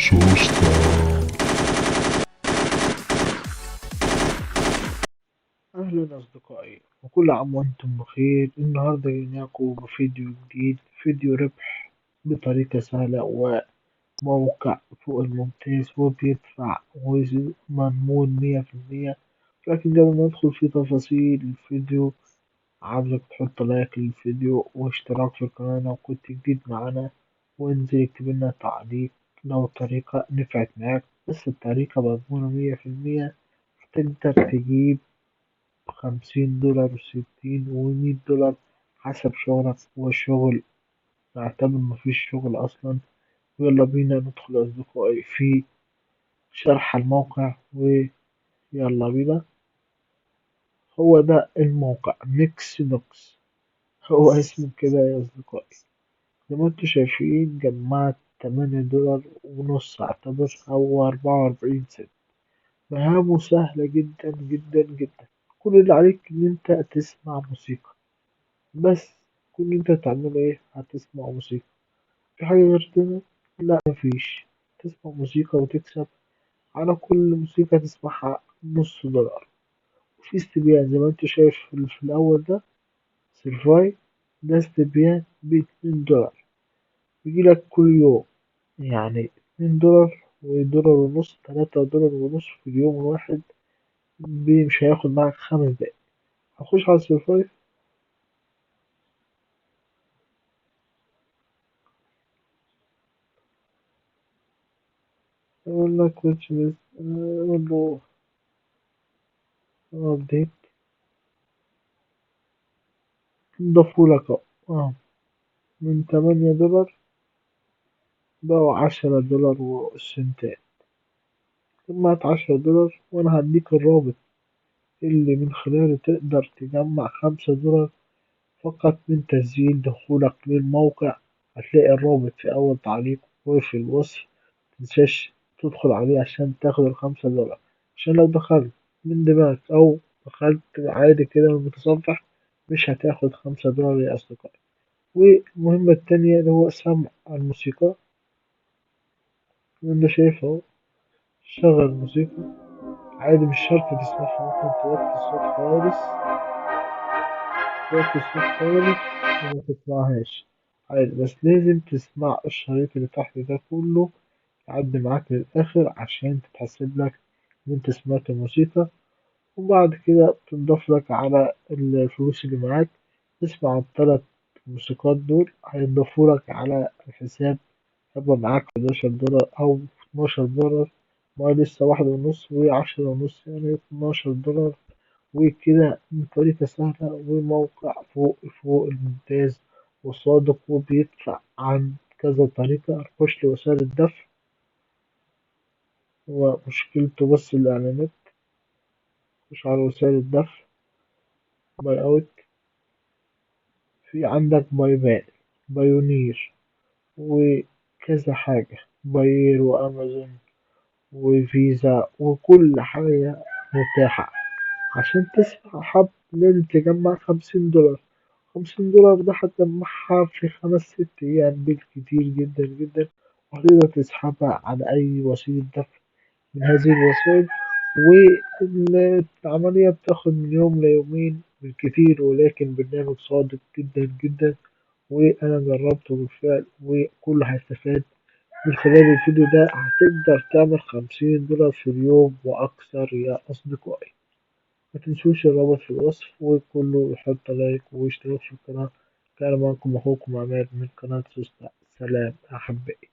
شوشتا. أهلا أصدقائي وكل عام وأنتم بخير. النهاردة جيناكم بفيديو جديد، فيديو ربح بطريقة سهلة وموقع فوق الممتاز وبيدفع ومضمون 100%. لكن قبل ما ندخل في تفاصيل الفيديو، عاوزك تحط لايك للفيديو واشتراك في القناة لو كنت جديد معانا، وانزل اكتب لنا تعليق لو الطريقة نفعت معاك. بس الطريقة مضمونة 100%. تقدر تجيب 50 دولار و60 و100 دولار حسب شغلك. والشغل نعتبر مفيش شغل أصلا. ويلا بينا ندخل يا أصدقائي في شرح الموقع، ويلا بينا. هو ده الموقع ميكس دوكس، هو اسمه كده يا أصدقائي. زي ما انتوا شايفين جمعت 8 دولار ونص اعتبر، أو 44 سنت. مهامه سهلة جدا جدا جدا. كل اللي عليك إن أنت تسمع موسيقى بس. كل اللي انت تعمله ايه؟ هتسمع موسيقى. في حاجة غير كده؟ لا، مفيش. تسمع موسيقى وتكسب. على كل موسيقى تسمعها نص دولار. وفي استبيان زي ما انت شايف في الأول ده، سيرفاي. ده استبيان ب2 دولار، بيجيلك كل يوم. يعني 2 دولار ودولار ونص، 3 دولار ونص في اليوم الواحد. مش هياخد معاك 5 دقايق. هخش على سيرفاي. يقول لك which is أقول له update. ضافولك اهو. من 8 دولار بقوا 10 دولار وسنتات. جمعت 10 دولار، وأنا هديك الرابط اللي من خلاله تقدر تجمع 5 دولار فقط من تسجيل دخولك للموقع. هتلاقي الرابط في أول تعليق وفي الوصف. متنساش تدخل عليه عشان تاخد ال5 دولار. عشان لو دخلت من دماغك أو دخلت عادي كده من المتصفح، مش هتاخد 5 دولار يا أصدقائي. والمهمة التانية اللي هو سمع الموسيقى. اللي شايف اهو، شغل موسيقى عادي، مش شرط تسمعها. ممكن توطي الصوت خالص، توطي الصوت خالص وما تسمعهاش عادي. بس لازم تسمع الشريط اللي تحت ده كله يعدي معاك للآخر عشان تتحسب لك إن أنت سمعت الموسيقى. وبعد كده تضاف لك على الفلوس اللي معاك. تسمع ال3 موسيقات دول هيضافوا لك على الحساب. يبقى معاك 11 دولار أو 12 دولار. ما لسه 1 ونص و10 ونص، يعني 12 دولار. وكده بطريقة سهلة، وموقع فوق الممتاز وصادق، وبيدفع عن كذا طريقة. خش لوسائل الدفع. هو مشكلته بس الإعلانات. خش على وسائل الدفع. باي أوت. في عندك باي بال، بايونير، وكذا حاجة. باير وأمازون وفيزا وكل حاجة متاحة. عشان تسحب لازم تجمع 50 دولار. 50 دولار ده هتجمعها في 5 6 أيام بالكتير جدا جدا. وهتقدر تسحبها على أي وسيلة دفع من هذه الوسائل. والعملية بتاخد من يوم ليومين بالكتير، ولكن برنامج صادق جدا جدا. وأنا جربته بالفعل وكله هيستفاد من خلال الفيديو ده. هتقدر تعمل 50 دولار في اليوم وأكثر يا أصدقائي. متنسوش الرابط في الوصف، وكله يحط لايك واشتراك في القناة. كان معكم أخوكم عماد من قناة سوسته. سلام أحبائي.